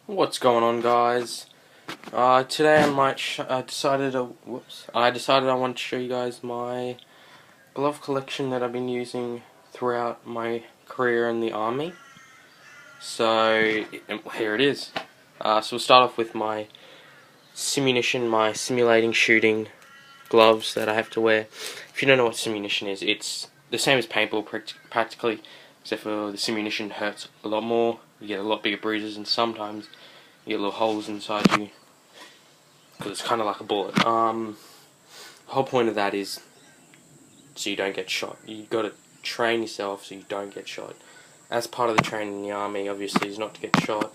What's going on, guys? Today I decided I wanted to show you guys my glove collection that I've been using throughout my career in the army. So here it is. So we'll start off with my simmunition, my simulating shooting gloves that I have to wear. If you don't know what simmunition is, it's the same as paintball practically, except for the simmunition hurts a lot more. You get a lot bigger bruises, and sometimes you get little holes inside you because it's kind of like a bullet. The whole point of that is so you don't get shot. You got to train yourself so you don't get shot. As part of the training in the army, obviously, is not to get shot.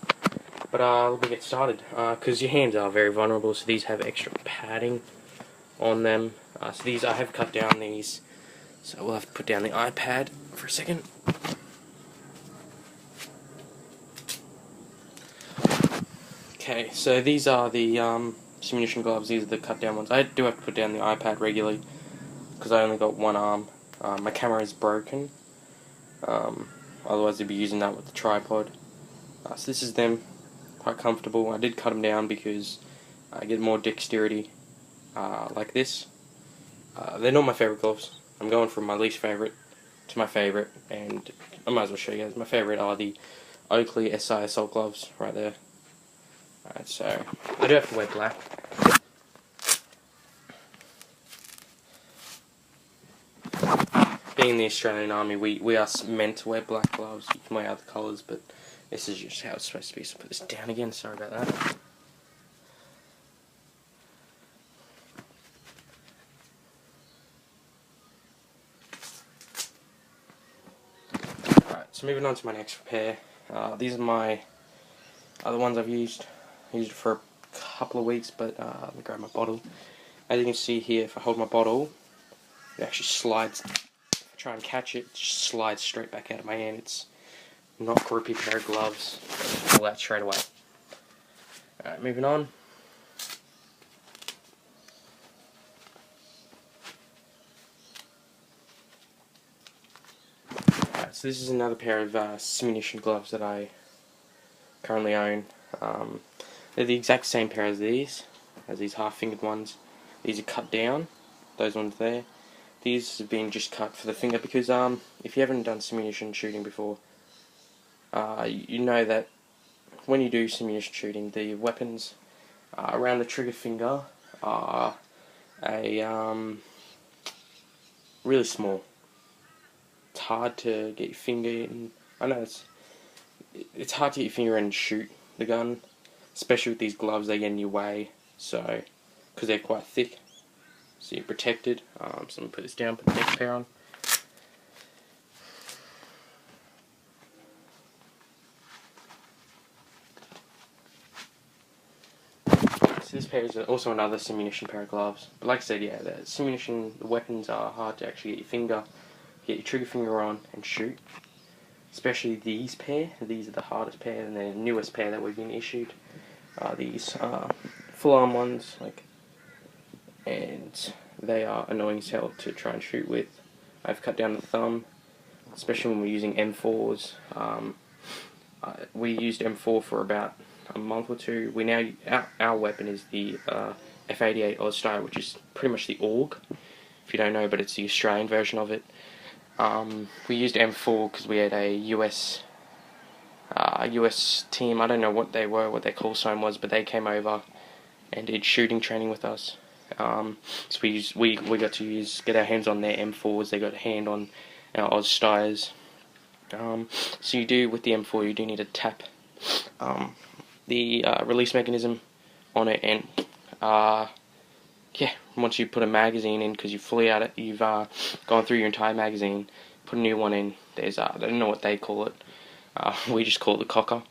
But let me get started. Because your hands are very vulnerable, so these have extra padding on them. So these, I have cut down these. So we'll have to put down the iPad for a second. Okay, so these are the simmunition gloves. These are the cut down ones. I do have to put down the iPad regularly because I only got one arm. My camera is broken. Otherwise I'd be using that with the tripod. So this is them. Quite comfortable. I did cut them down because I get more dexterity like this. They're not my favourite gloves. I'm going from my least favourite to my favourite, and I might as well show you guys. My favourite are the Oakley SI assault gloves right there. Alright, so I do have to wear black. Being in the Australian Army, we are meant to wear black gloves. You can wear other colours, but this is just how it's supposed to be. So put this down again, sorry about that. Alright, so moving on to my next pair. These are my other ones I've used. I used it for a couple of weeks, but let me grab my bottle. As you can see here, if I hold my bottle, it actually slides. If I try and catch it, it just slides straight back out of my hand. It's not a grippy pair of gloves. Pull that straight away. Alright, moving on. Alright, so this is another pair of simmunition gloves that I currently own. They're the exact same pair as these half-fingered ones. These are cut down, those ones there. These have been just cut for the finger because if you haven't done simmunition shooting before, you know that when you do simmunition shooting, the weapons around the trigger finger are really small. It's hard to get your finger in. I know it's hard to get your finger in and shoot the gun, especially with these gloves. They get in your way, so because they're quite thick, so you're protected. So I'm gonna put this down, put the next pair on. So this pair is also another simmunition pair of gloves. But like I said, yeah, the simmunition, the weapons are hard to actually get your trigger finger on and shoot. Especially these pair. These are the hardest pair and the newest pair that we've been issued. These full-arm ones, and they are annoying as hell to try and shoot with. I've cut down the thumb, especially when we're using M4s. We used M4 for about a month or two. Our weapon is the F88 Oz style, which is pretty much the AUG, if you don't know, but it's the Australian version of it. We used M4 because we had a US team. I don't know what they were, what their call sign was, but they came over and did shooting training with us. So we got to get our hands on their M4s. They got a hand on our Oz styles. So you do, with the M4, you do need to tap the release mechanism on it, and yeah, once you put a magazine in, because you've gone through your entire magazine, put a new one in. There's I don't know what they call it. We just call it the cocker.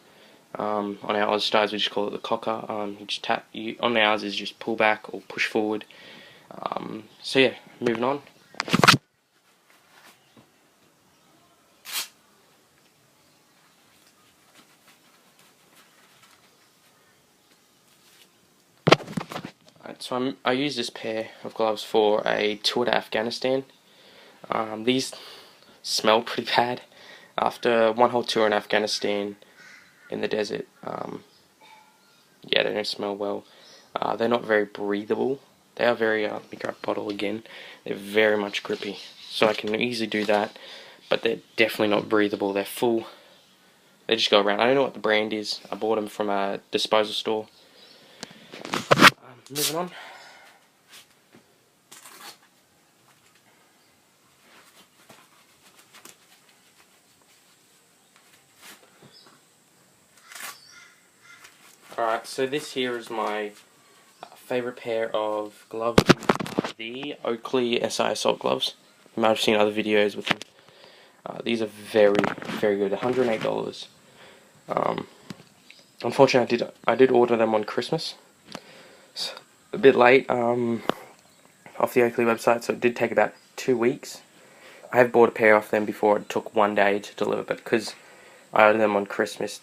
On our Oz styles, we just call it the cocker. You just tap. On ours is just pull back or push forward. So yeah, moving on. So I use this pair of gloves for a tour to Afghanistan. These smell pretty bad. After one whole tour in Afghanistan in the desert, yeah, they don't smell well. They're not very breathable. They are very, let me grab a bottle again. They're very much grippy, so I can easily do that. But they're definitely not breathable. They're full. They just go around. I don't know what the brand is. I bought them from a disposal store. Moving on. Alright, so this here is my favourite pair of gloves. The Oakley SI Assault gloves. You might have seen other videos with them. These are very, very good. $108. Unfortunately, I did order them on Christmas. It's a bit late off the Oakley website, so it did take about 2 weeks. I have bought a pair off them before. It took 1 day to deliver, but because I ordered them on Christmas,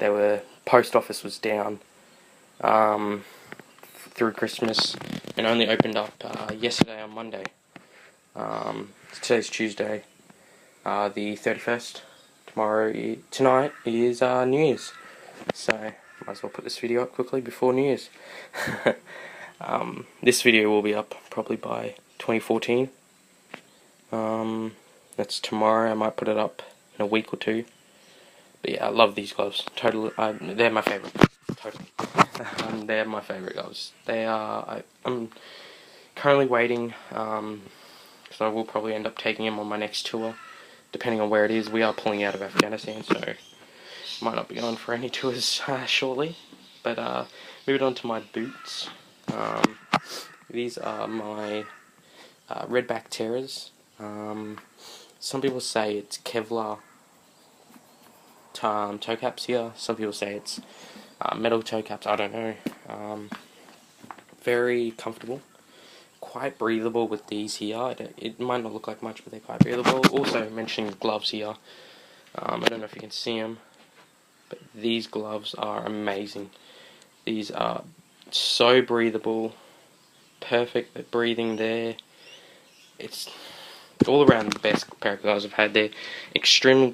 post office was down through Christmas and only opened up yesterday on Monday. Today's Tuesday, the 31st. Tonight is New Year's, so might as well put this video up quickly before New Year's. This video will be up probably by 2014. That's tomorrow. I might put it up in a week or two. But yeah, I love these gloves. Totally, they're my favorite. Totally, they're my favorite gloves. They are. I'm currently waiting. So I will probably end up taking them on my next tour, depending on where it is. We are pulling out of Afghanistan, so might not be going for any tours shortly. But moving on to my boots. These are my Redback Terrors. Some people say it's Kevlar toe caps here. Some people say it's metal toe caps. I don't know. Very comfortable. Quite breathable with these here. It might not look like much, but they're quite breathable. Also mentioning gloves here. I don't know if you can see them, but these gloves are amazing. These are so breathable, perfect at breathing there. It's all around the best pair of gloves I've had. They're extremely